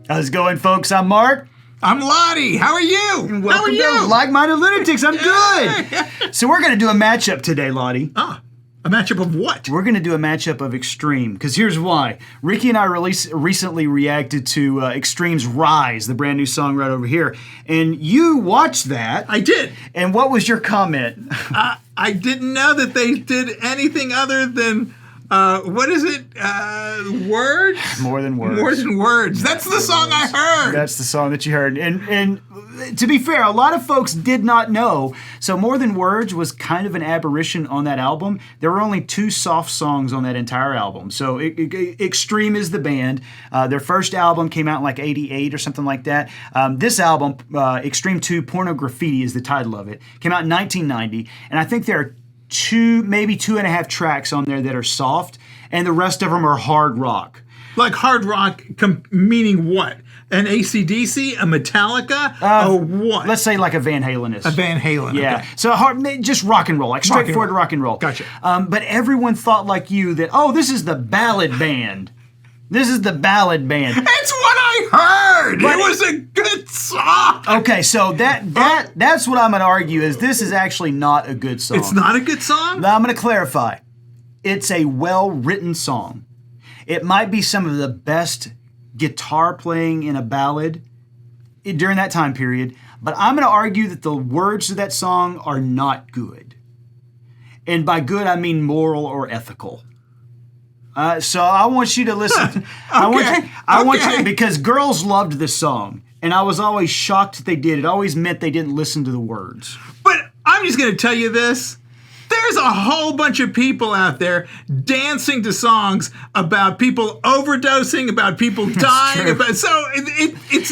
How's it going, folks? I'm Mark. I'm Ladi. How are you? How are you? Like Minded Lunatics. I'm good. So we're going to do a matchup today, Ladi. A matchup of what? We're going to do a matchup of Extreme, because here's why. Ricky and I recently reacted to Extreme's Rise, the brand new song right over here, and you watched that. I did. And what was your comment? I didn't know that they did anything other than, what is it? Words? More Than Words. More Than Words. That's the song I heard. That's the song that you heard. And to be fair, a lot of folks did not know. So More Than Words was kind of an aberration on that album. There were only 2 soft songs on that entire album. So Extreme is the band. Their first album came out in like 88 or something like that. This album, Extreme 2 Pornograffitti is the title of it. Came out in 1990. And I think there are 2, maybe 2.5 tracks on there that are soft. And the rest of them are hard rock. Like hard rock, meaning what? An AC/DC, a Metallica, or what? Let's say like a Van Halen is. A Van Halen, yeah. okay. So just rock and roll, like straightforward rock and roll. Gotcha. But everyone thought like you that, this is the ballad band. This is the ballad band. That's what I heard. It was a good song. Okay, so that's what I'm going to argue is this is actually not a good song. It's not a good song? Now I'm going to clarify. It's a well-written song. It might be some of the best guitar playing in a ballad during that time period, but I'm going to argue that the words of that song are not good. And by good, I mean moral or ethical. So I want you to listen. I want you because girls loved this song, and I was always shocked that they did. It always meant they didn't listen to the words. But I'm just going to tell you this. There's a whole bunch of people out there dancing to songs about people overdosing, about people dying. It's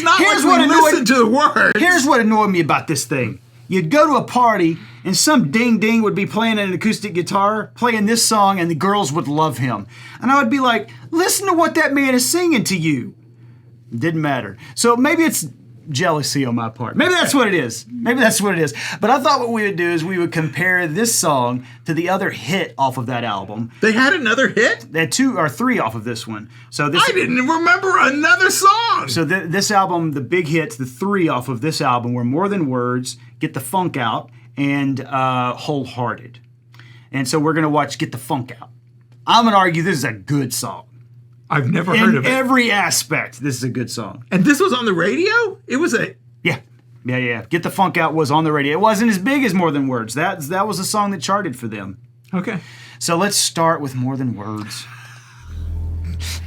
not like we listen to the words. Here's what annoyed me about this thing. You'd go to a party, and some ding-ding would be playing an acoustic guitar, playing this song, and the girls would love him. And I would be like, listen to what that man is singing to you. It didn't matter. So maybe it's jealousy on my part. Maybe that's what it is. But I thought what we would do is we would compare this song to the other hit off of that album. They had another hit? They had 2 or 3 off of this one. So I didn't remember another song. So this album, the big hits, the 3 off of this album were More Than Words, Get the Funk Out, and Wholehearted. And so we're going to watch Get the Funk Out. I'm going to argue this is a good song. I've never heard of it. In every aspect, this is a good song. And this was on the radio? It was a... Yeah. Get the Funk Out was on the radio. It wasn't as big as More Than Words. That was a song that charted for them. Okay. So let's start with More Than Words.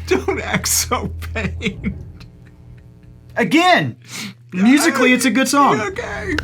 Don't act so pained. Again, musically, it's a good song. Okay.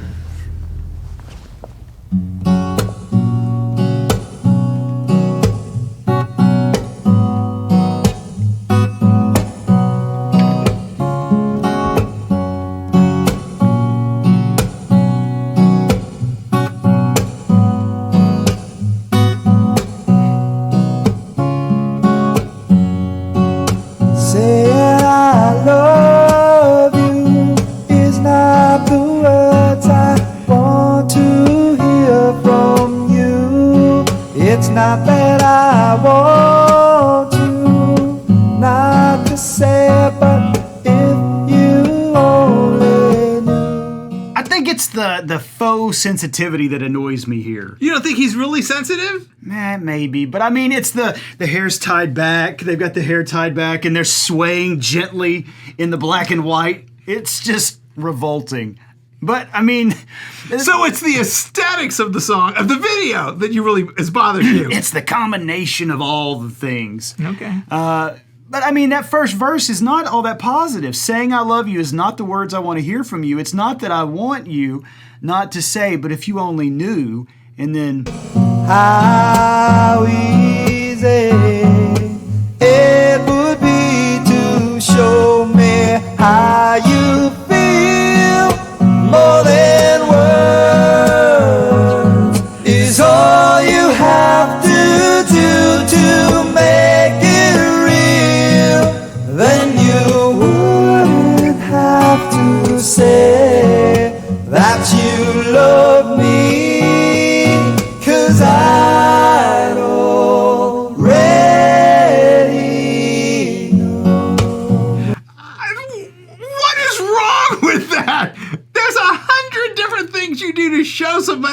Not that I want you not to say it, but if you only knew. I think it's the faux sensitivity that annoys me here. You don't think he's really sensitive? Maybe, but I mean, it's the hair's tied back. They've got the hair tied back, and they're swaying gently in the black and white. It's just revolting. But, I mean... So it's the aesthetics of the song, of the video, that has bothered you. It's the combination of all the things. Okay. But, I mean, that first verse is not all that positive. Saying I love you is not the words I want to hear from you. It's not that I want you not to say, but if you only knew, and then... How easy it would be to show me how you feel. More than words is all you have to do to make it real. Then you wouldn't have to say that you love me, 'cause I'd already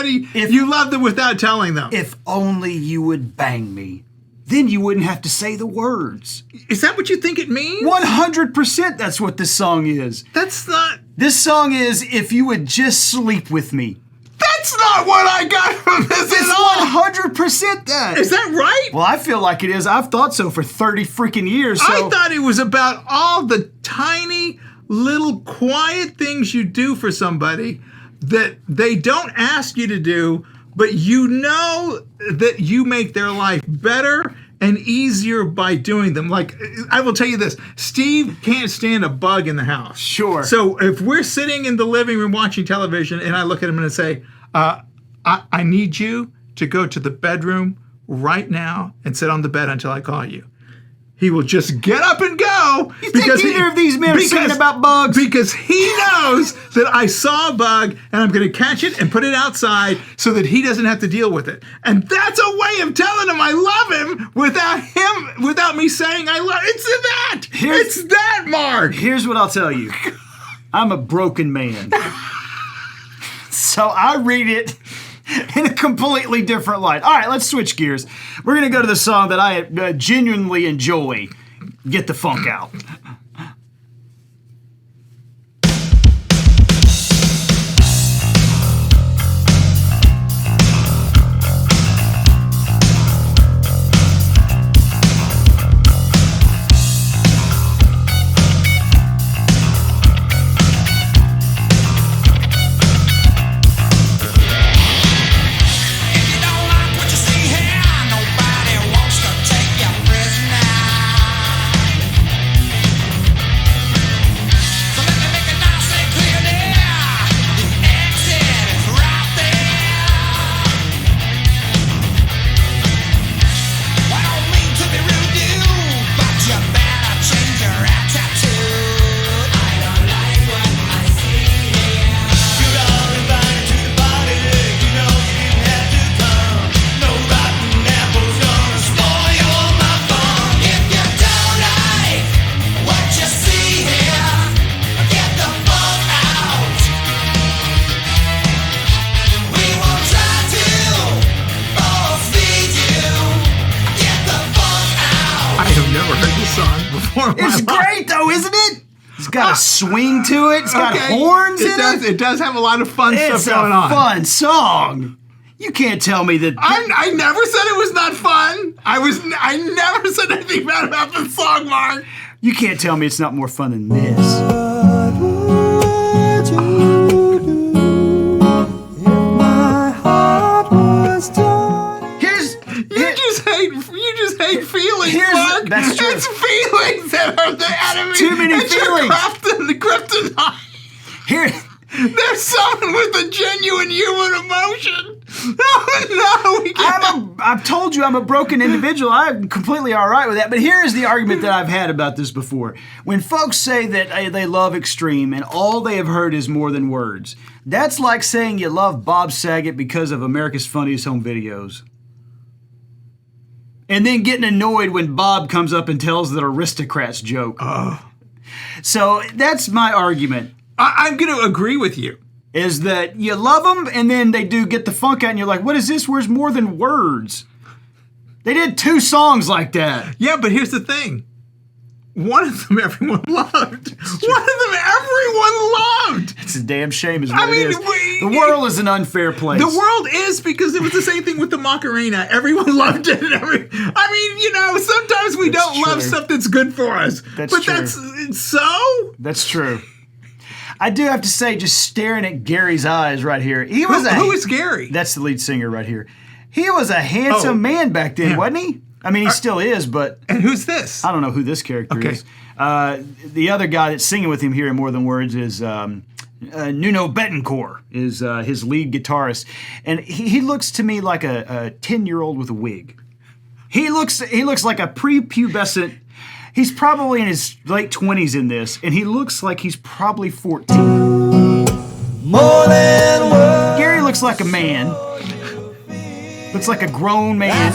somebody you love them without telling them. If only you would bang me. Then you wouldn't have to say the words. Is that what you think it means? 100% that's what this song is. That's not... This song is if you would just sleep with me. That's not what I got from this at all. It's 100% that. Is that right? Well, I feel like it is. I've thought so for 30 freaking years. So. I thought it was about all the tiny, little, quiet things you do for somebody that they don't ask you to do, but you know that you make their life better and easier by doing them. Like, I will tell you this. Steve can't stand a bug in the house. Sure. So if we're sitting in the living room watching television and I look at him and I say, I need you to go to the bedroom right now and sit on the bed until I call you. He will just get up and go. You think either of these men are singing about bugs? Because he knows that I saw a bug and I'm going to catch it and put it outside so that he doesn't have to deal with it. And that's a way of telling him I love him without me saying I love. It's that, Mark. Here's what I'll tell you. I'm a broken man. So I read it in a completely different light. All right, let's switch gears. We're going to go to the song that I genuinely enjoy. Get the funk out. It's great though, isn't it? It's got a swing to it. It's got horns in it. It does have a lot of fun stuff going on. It's a fun song. You can't tell me that. I never said it was not fun. I never said anything bad about the song, Mark. You can't tell me it's not more fun than this. You just hate feelings, Mark. That's true. It's feelings that are the enemy. Too many feelings. The kryptonite. Here. There's someone with a genuine human emotion. Oh, no. We can't. I've told you I'm a broken individual. I'm completely all right with that. But here's the argument that I've had about this before. When folks say that they love Extreme and all they have heard is more than words, that's like saying you love Bob Saget because of America's Funniest Home Videos. And then getting annoyed when Bob comes up and tells that aristocrat's joke. So that's my argument. I'm going to agree with you. Is that you love them and then they do Get the Funk Out and you're like, what is this? Where's more than words? They did 2 songs like that. Yeah, but here's the thing. One of them everyone loved. One of them everyone loved. It's a damn shame is what it is. The world is an unfair place. The world is, because it was the same thing with the Macarena. Everyone loved it. Sometimes we don't love stuff that's good for us. That's true. That's true. I do have to say, just staring at Gary's eyes right here. Who is Gary? That's the lead singer right here. He was a handsome man back then, wasn't he? I mean, he still is, but... And who's this? I don't know who this character is. The other guy that's singing with him here in More Than Words is Nuno Betancourt, is his lead guitarist. And he looks to me like a 10-year-old with a wig. He looks like a prepubescent... He's probably in his late 20s in this, and he looks like he's probably 14. More than words. Gary looks like a man. Looks like a grown man.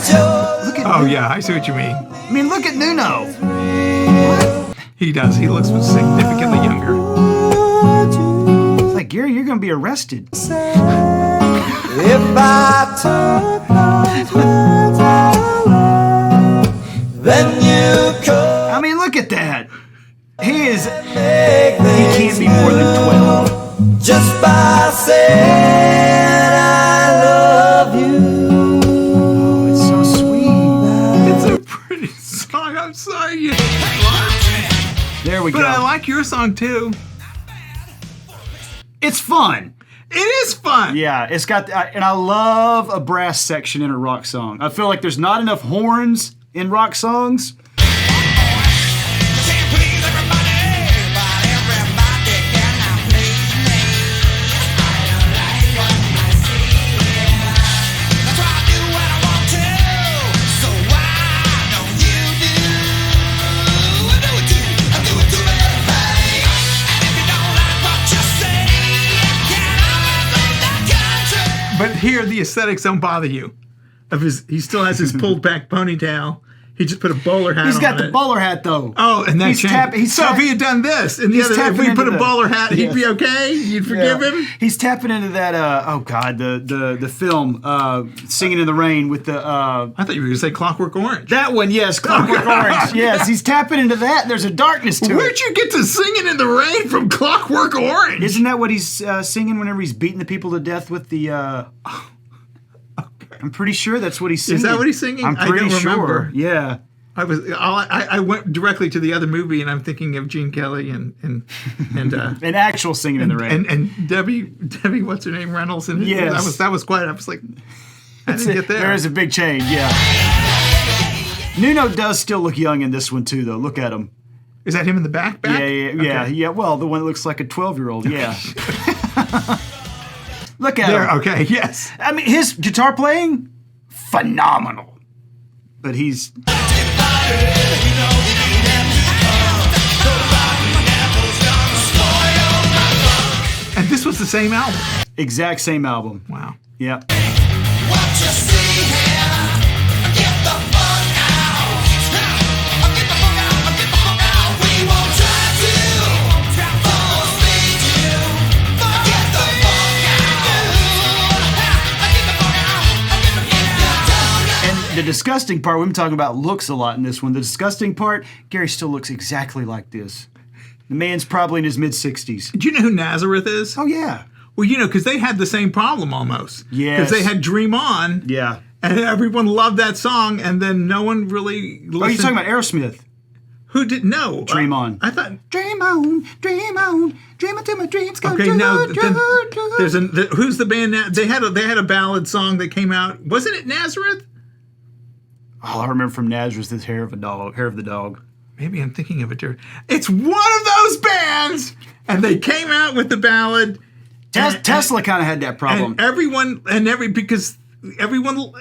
Look at yeah, I see what you mean. I mean, look at Nuno. He does. He looks significantly younger. It's like, Gary, you're going to be arrested. If I took those words out loud, then you could I mean, look at that. He make can't be more than 12. just by saying I love you. Oh, it's so sweet. It's a pretty song. I'm sorry you. There we But go. I like your song too. It's fun. It is fun. Yeah, it's got, and I love a brass section in a rock song. I feel like there's not enough horns in rock songs. But here, the aesthetics don't bother you. He still has his pulled back ponytail. He just put a bowler hat on. He's got the it. bowler hat though. Oh, and that He's changed. So if he had done this, and the he's other, if tapping we put into a bowler hat, he'd be okay. You'd forgive him. He's tapping into that. Oh God, the film "Singing in the Rain" with the. I thought you were going to say Clockwork Orange. That one, yes, Clockwork Orange. Yes, he's tapping into that. There's a darkness to Where'd it. you get to Singing in the Rain from Clockwork Orange? Isn't that what he's singing whenever he's beating the people to death with the? I'm pretty sure that's what he's singing. Is that what he's singing? I'm I pretty don't sure. remember. Yeah. I went directly to the other movie, and I'm thinking of Gene Kelly and An actual Singing in the Rain. and Debbie, what's her name, Reynolds, and Yes. that was quiet. I was like, I didn't get there. There is a big change. Yeah. Nuno does still look young in this one too, though. Look at him. Is that him in the back? Yeah. Well, the one that looks like a 12-year-old. Yeah. Look at There. him. Okay. Yes. I mean, his guitar playing, phenomenal. But he's. And this was the same album. Exact same album. Wow. Yeah. The disgusting part, we've been talking about looks a lot in this one. The disgusting part, Gary still looks exactly like this. The man's probably in his mid-60s. Do you know who Nazareth is? Oh, yeah. Well, because they had the same problem almost. Yes. Because they had Dream On. Yeah. And everyone loved that song, and then no one really listened. Oh, you're talking about Aerosmith. Who didn't know? Dream On. I thought. Dream on, dream until my dreams come Okay, true. no. true. There's who's the band now? They had a ballad song that came out. Wasn't it Nazareth? All I remember from Nazareth is Hair of the Dog. Maybe I'm thinking of it different. It's one of those bands, and they came out with the ballad. Tesla kind of had that problem. Because everyone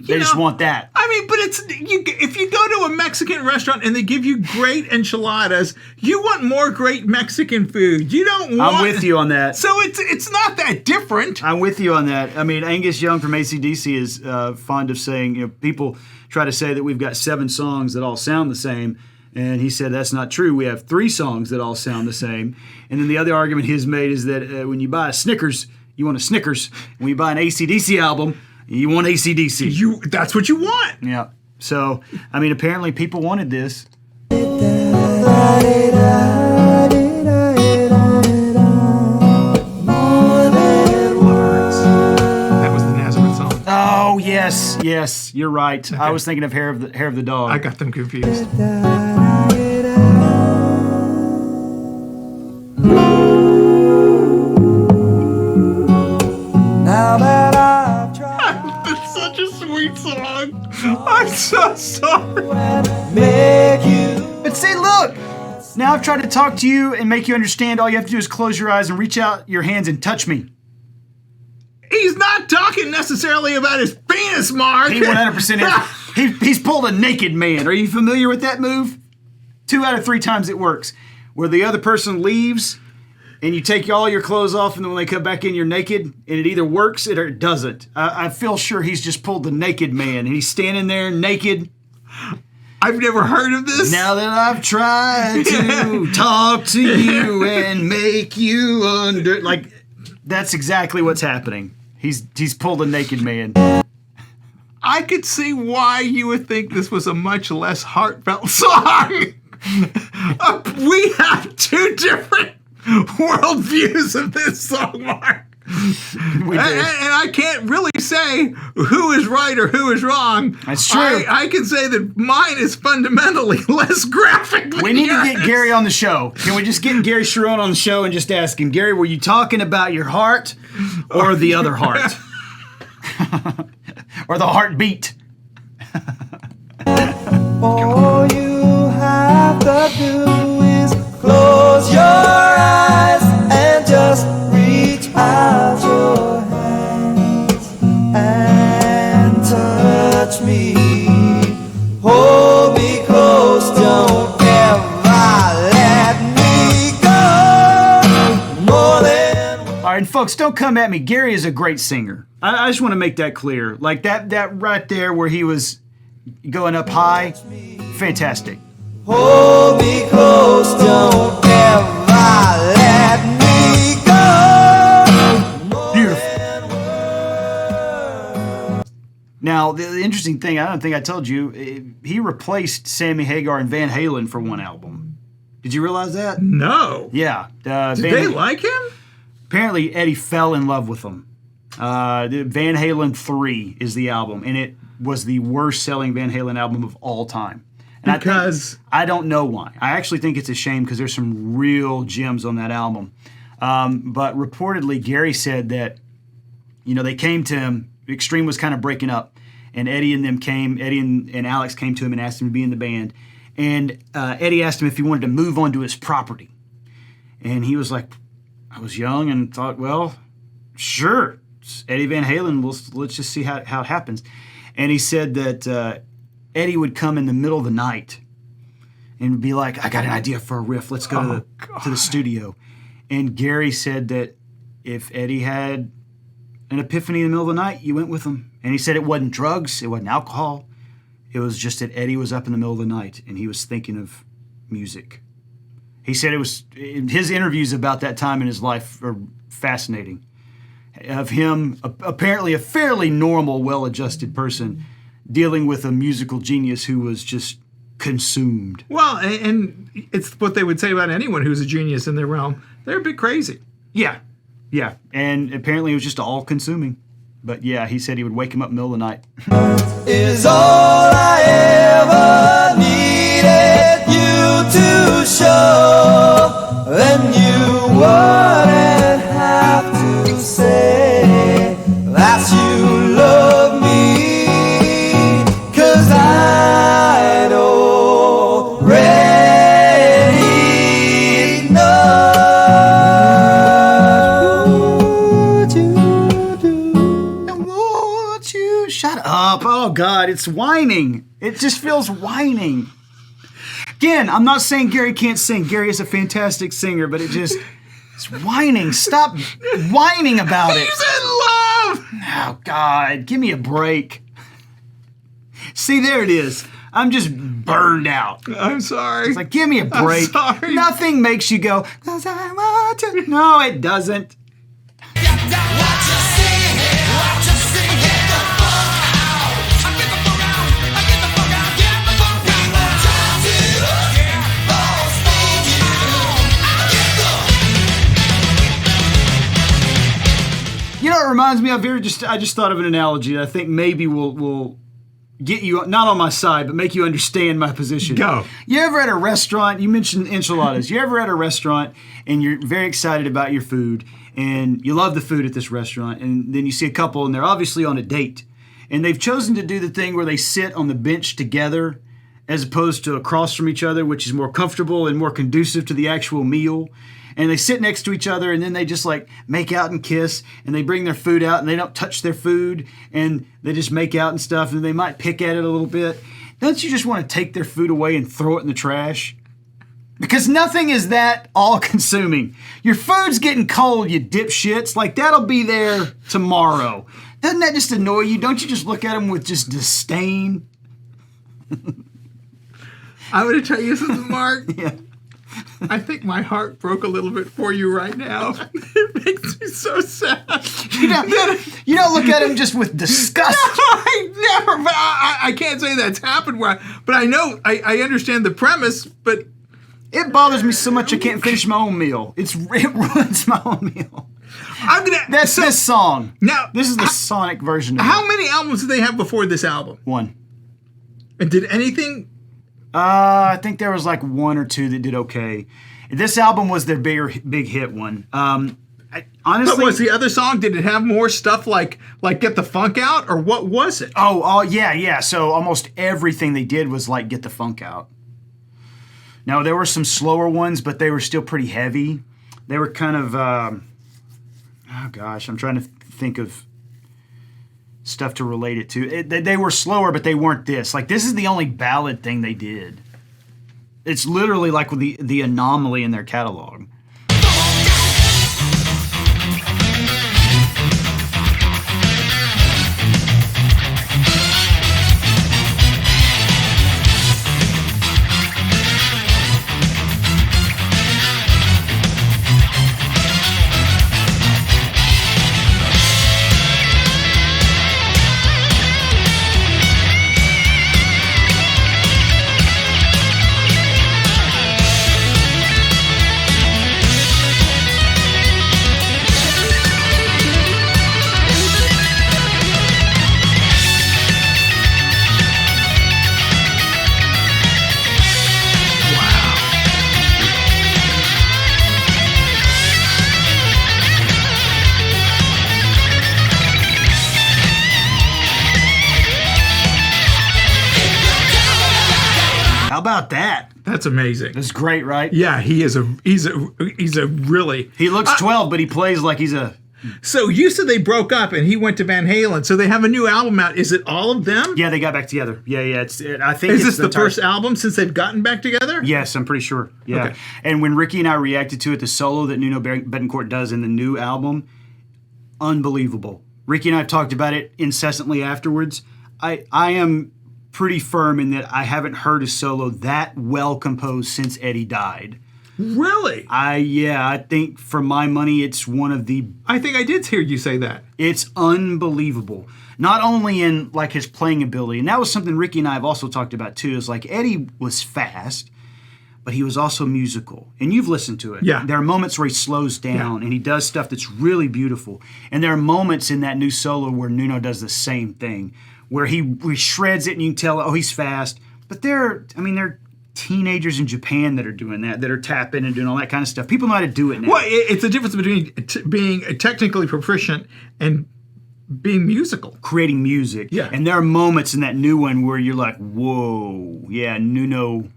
They just want that. I mean, but if you go to a Mexican restaurant and they give you great enchiladas, you want more great Mexican food. You don't want. I'm with you on that. So it's not that different. I'm with you on that. I mean, Angus Young from AC/DC is fond of saying, people try to say that we've got 7 songs that all sound the same. And he said that's not true. We have 3 songs that all sound the same. And then the other argument he's made is that when you buy a Snickers, you want a Snickers. When you buy an AC/DC album, you want AC/DC. That's what you want. Yeah. So, I mean, apparently people wanted this. That was the Nazareth song. Oh, yes, you're right. Okay. I was thinking of Hair of the Dog. I got them confused. Now that I've tried It's such a sweet song. I'm so sorry. to make you But see, look! Now I've tried to talk to you and make you understand. All you have to do is close your eyes and reach out your hands and touch me. He's not talking necessarily about his penis, Mark. He 100% is. He's pulled a naked man. Are you familiar with that move? 2 out of 3 times it works. Where the other person leaves and you take all your clothes off and then when they come back in you're naked and it either works or it doesn't. I feel sure he's just pulled the naked man and he's standing there naked. I've never heard of this. Now that I've tried to talk to you and make you that's exactly what's happening. He's pulled a naked man. I could see why you would think this was a much less heartfelt song. We have two different worldviews of this song, Mark. And I can't really say who is right or who is wrong. That's true. I can say that mine is fundamentally less graphic than We need yours. to get Gary on the show. Can we just get Gary Cherone on the show and just ask him, Gary, were you talking about your heart or the other heart? Or the heartbeat? All you have to do is close your eyes and just reach out your hands and touch me. Hold me close, don't ever let me go. More than All right, and folks, don't come at me. Gary is a great singer. I just want to make that clear. Like that right there where he was going up high, fantastic. hold me close, don't ever let me go. Beautiful. Now, the interesting thing, I don't think I told you, he replaced Sammy Hagar and Van Halen for one album. Did you realize that? No. Yeah. Did they like him? Apparently, Eddie fell in love with them. Van Halen 3 is the album, and it was the worst-selling Van Halen album of all time. And Because I don't know why. I actually think it's a shame because there's some real gems on that album. But reportedly, Gary said that, they came to him. Extreme was kind of breaking up, and Eddie and Alex came to him and asked him to be in the band. And Eddie asked him if he wanted to move on to his property. And he was like, I was young and thought, well, sure. It's Eddie Van Halen, let's just see how it happens. And he said that Eddie would come in the middle of the night and be like, I got an idea for a riff. Let's go to the studio. And Gary said that if Eddie had an epiphany in the middle of the night, you went with him. And he said it wasn't drugs, it wasn't alcohol. It was just that Eddie was up in the middle of the night and he was thinking of music. He said it was, his interviews about that time in his life are fascinating. Of him, apparently a fairly normal, well-adjusted person, dealing with a musical genius who was just consumed. Well, and it's what they would say about anyone who's a genius in their realm. They're a bit crazy. Yeah. And apparently it was just all-consuming. But yeah, he said he would wake him up in the middle of the night. is all I ever needed you to show. Then you wouldn't have to say that you love me, 'cause I'd already know what you do. And won't you shut up? Oh God, it's whining. It just feels whining. Again, I'm not saying Gary can't sing. Gary is a fantastic singer, but it's whining. Stop whining about it. He's in love! Oh God, give me a break. See, there it is. I'm just burned out. I'm sorry. It's like, give me a break. sorry. Nothing makes you go, 'cause I want to. No, it doesn't. You know, it reminds me of I just thought of an analogy that I think maybe will get you not on my side, but make you understand my position. Go. You ever at a restaurant? You mentioned enchiladas. You ever at a restaurant and you're very excited about your food and you love the food at this restaurant, and then you see a couple and they're obviously on a date, and they've chosen to do the thing where they sit on the bench together as opposed to across from each other, which is more comfortable and more conducive to the actual meal. And they sit next to each other, and then they just like make out and kiss, and they bring their food out, and they don't touch their food, and they just make out and stuff, and they might pick at it a little bit. Don't you just want to take their food away and throw it in the trash? Because nothing is that all-consuming. Your food's getting cold, you dipshits. Like, that'll be there tomorrow. Doesn't that just annoy you? Don't you just look at them with just disdain? I'm going to tell you something, Mark. Yeah. I think my heart broke a little bit for you right now. It makes me so sad. You don't look at him just with disgust. I never. But I can't say that's happened. But I know. I understand the premise. But It bothers me so much I can't finish my own meal. It ruins my own meal. That's this song. Now this is the Sonic version of it. How many albums did they have before this album? One. And did anything? I think there was like one or two that did okay. This album was their big hit one. Honestly, What was the other song? Did it have more stuff like Get the Funk Out, or what was it? Oh yeah. So almost everything they did was like Get the Funk Out. Now there were some slower ones, but they were still pretty heavy. They were kind of oh gosh, I'm trying to think of stuff to relate it to. They were slower, but they weren't this. Like this is the only ballad thing they did. It's literally like the anomaly in their catalog. How about that? That's amazing. That's great, right? Yeah, he's a really. He looks 12, but he plays like he's a. So you said they broke up and he went to Van Halen. So they have a new album out. Is it all of them? Yeah, they got back together. Yeah. I think. Is this the first album since they've gotten back together? Yes, I'm pretty sure. Yeah. Okay. And when Ricky and I reacted to it, the solo that Nuno Betancourt does in the new album, unbelievable. Ricky and I have talked about it incessantly afterwards. I am pretty firm in that I haven't heard a solo that well composed since Eddie died. Really? I think for my money, it's one of the. I think I did hear you say that. It's unbelievable. Not only in like his playing ability, and that was something Ricky and I have also talked about too. Is like Eddie was fast, but he was also musical, and you've listened to it. Yeah. There are moments where he slows down and he does stuff that's really beautiful, and there are moments in that new solo where Nuno does the same thing, where he shreds it, and you can tell, oh, he's fast. But they're teenagers in Japan that are doing that are tapping and doing all that kind of stuff. People know how to do it now. Well, it's the difference between being technically proficient and being musical. Creating music. Yeah. And there are moments in that new one where you're like, whoa, yeah, Nuno.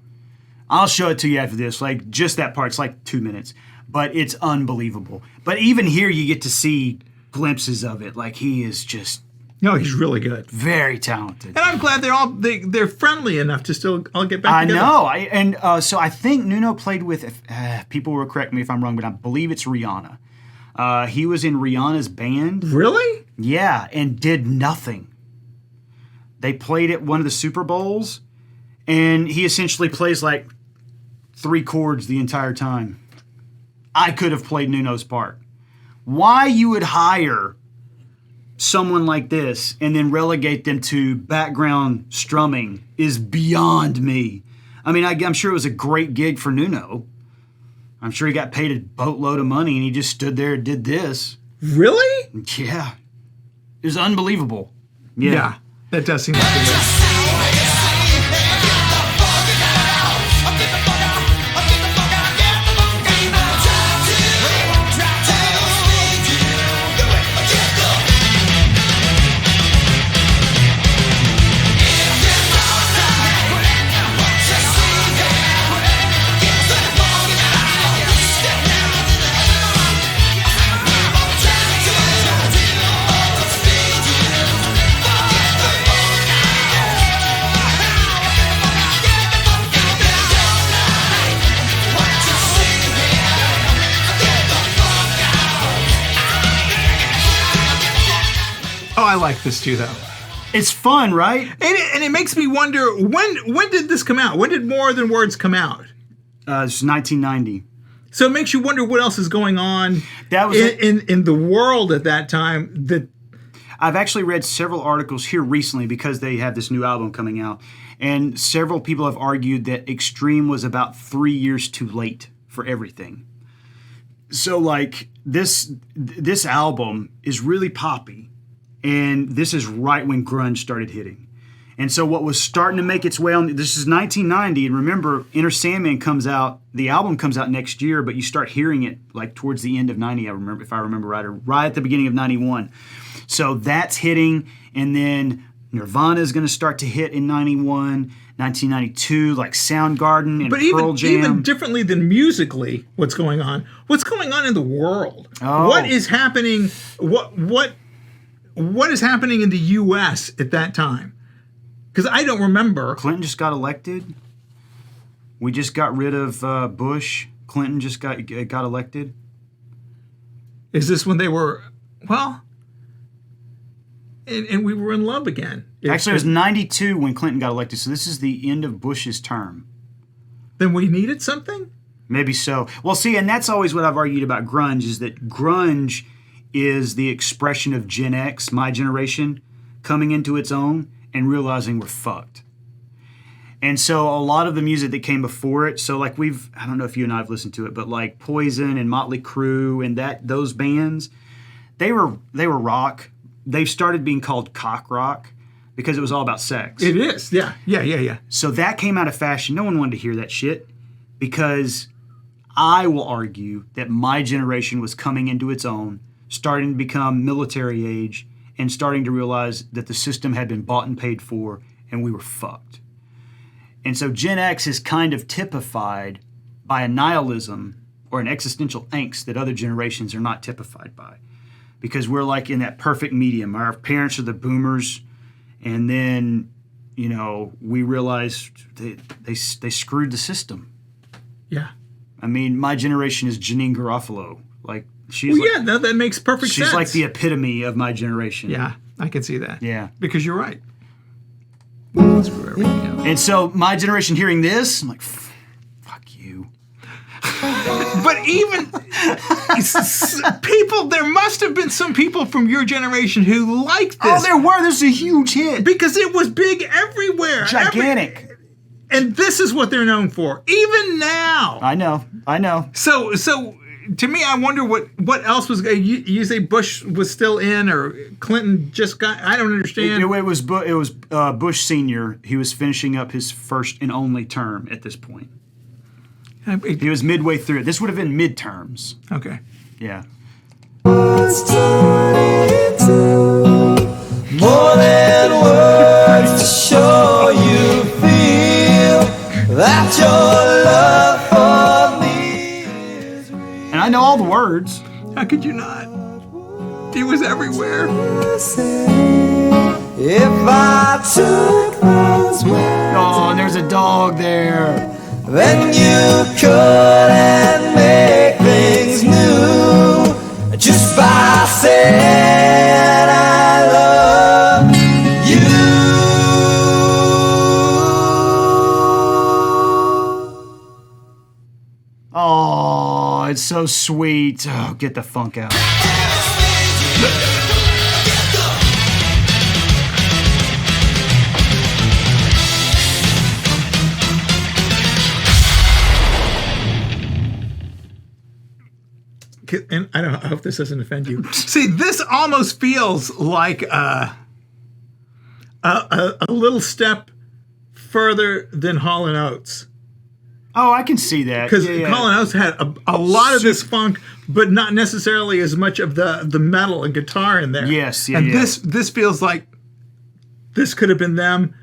I'll show it to you after this. Like, just that part. It's like 2 minutes. But it's unbelievable. But even here, you get to see glimpses of it. Like, he is just... No, he's really good. Very talented. And I'm glad they're friendly enough to still all get back together. I know. So I think Nuno played with, people will correct me if I'm wrong, but I believe it's Rihanna. He was in Rihanna's band. Really? Yeah, and did nothing. They played at one of the Super Bowls, and he essentially plays like 3 chords the entire time. I could have played Nuno's part. Why you would hire someone like this and then relegate them to background strumming is beyond me. I mean, I'm sure it was a great gig for Nuno. I'm sure he got paid a boatload of money and he just stood there and did this. Really? Yeah. It was unbelievable. Yeah. That does seem like it. I like this too, though. It's fun, right? And it makes me wonder, when did this come out? When did More Than Words come out? It's 1990. So it makes you wonder what else is going on That was in the world at that time. That I've actually read several articles here recently because they have this new album coming out, and several people have argued that Extreme was about 3 years too late for everything. So like this album is really poppy, and this is right when grunge started hitting. And so what was starting to make its way on, this is 1990, and remember, Enter Sandman comes out, the album comes out next year, but you start hearing it like towards the end of 90, if I remember right, or right at the beginning of 91. So that's hitting, and then Nirvana is going to start to hit in 91, 1992, like Soundgarden and Pearl Jam. Even differently than musically, what's going on in the world? Oh. What is happening? What is happening in the U.S. at that time? Because I don't remember. Clinton just got elected. We just got rid of Bush. Clinton just got elected. Is this when they were, well, and we were in love again? Actually, it was 92 when Clinton got elected, so this is the end of Bush's term. Then we needed something? Maybe so. Well, see, and that's always what I've argued about grunge, is that grunge is the expression of Gen X, my generation, coming into its own and realizing we're fucked. And so a lot of the music that came before it, so like I don't know if you and I have listened to it, but like Poison and Motley Crue and those bands, they were rock. They've started being called cock rock because it was all about sex. It is, yeah. So that came out of fashion. No one wanted to hear that shit because I will argue that my generation was coming into its own, starting to become military age, and starting to realize that the system had been bought and paid for, and we were fucked. And so Gen X is kind of typified by a nihilism or an existential angst that other generations are not typified by. Because we're like in that perfect medium. Our parents are the boomers, and then, we realized they screwed the system. Yeah. I mean, my generation is Janine Garofalo. Like, that makes perfect sense. She's like the epitome of my generation. Yeah, I can see that. Yeah. Because you're right. We'll screw everything else. And so my generation hearing this, I'm like, fuck you. But even people, there must have been some people from your generation who liked this. Oh, there were. This is a huge hit. Because it was big everywhere. Gigantic. And this is what they're known for. Even now. I know. So to me, I wonder what else was. You say Bush was still in, or Clinton just got. I don't understand. It was Bush Senior. He was finishing up his first and only term at this point. He was midway through it. This would have been midterms. Okay. Yeah. It's 22, more than words to show you feel that your love for me is real. And I know all the words. How could you not? He was everywhere. If I took those words, Oh, and there's a dog there. then you couldn't make things new just by saying I love you. Oh, it's so sweet. Oh, get the funk out. And I hope this doesn't offend you. See, this almost feels like a little step further than Hall & Oates. Oh, I can see that. Because Hall & Oates had a lot of this funk, but not necessarily as much of the metal and guitar in there. Yes, yeah, and yeah. this feels like this could have been them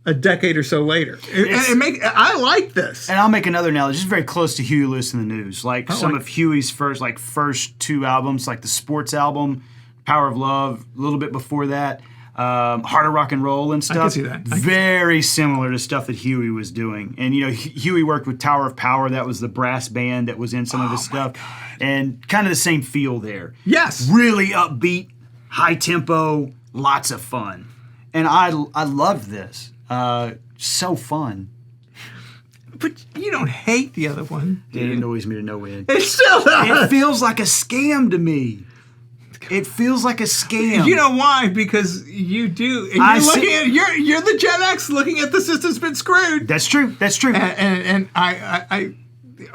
a decade or so later. I like this. And I'll make another analogy. This is very close to Huey Lewis in the News. Like some of Huey's first two albums, like the sports album, Power of Love, a little bit before that, Heart of Rock and Roll and stuff. I can see that. Very similar to stuff that Huey was doing. And, Huey worked with Tower of Power. That was the brass band that was in some of his stuff. God. And kind of the same feel there. Yes. Really upbeat, high tempo, lots of fun. And I loved this. So fun. But you don't hate the other one. It annoys me to no end. It still does. It feels like a scam to me. It feels like a scam. You know why? Because you do. And you're the Gen X looking at the system's been screwed. That's true. That's true. And I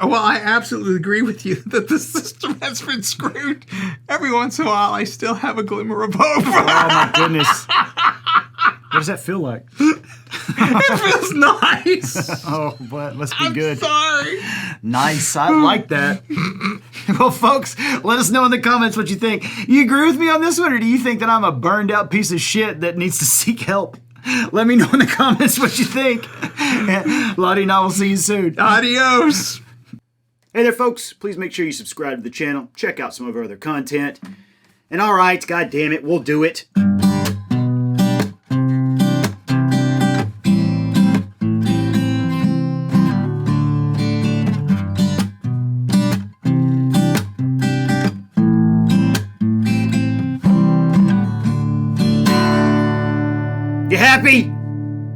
absolutely agree with you that the system has been screwed. Every once in a while, I still have a glimmer of hope. Oh my goodness. What does that feel like? It feels nice. Oh, but must be I'm good. sorry. Nice. I like that. Well, folks, let us know in the comments what you think. You agree with me on this one, or do you think that I'm a burned out piece of shit that needs to seek help? Let me know in the comments what you think. Ladi and I will see you soon. Adios. Hey there, folks. Please make sure you subscribe to the channel. Check out some of our other content. And all right, God damn it, we'll do it. You happy?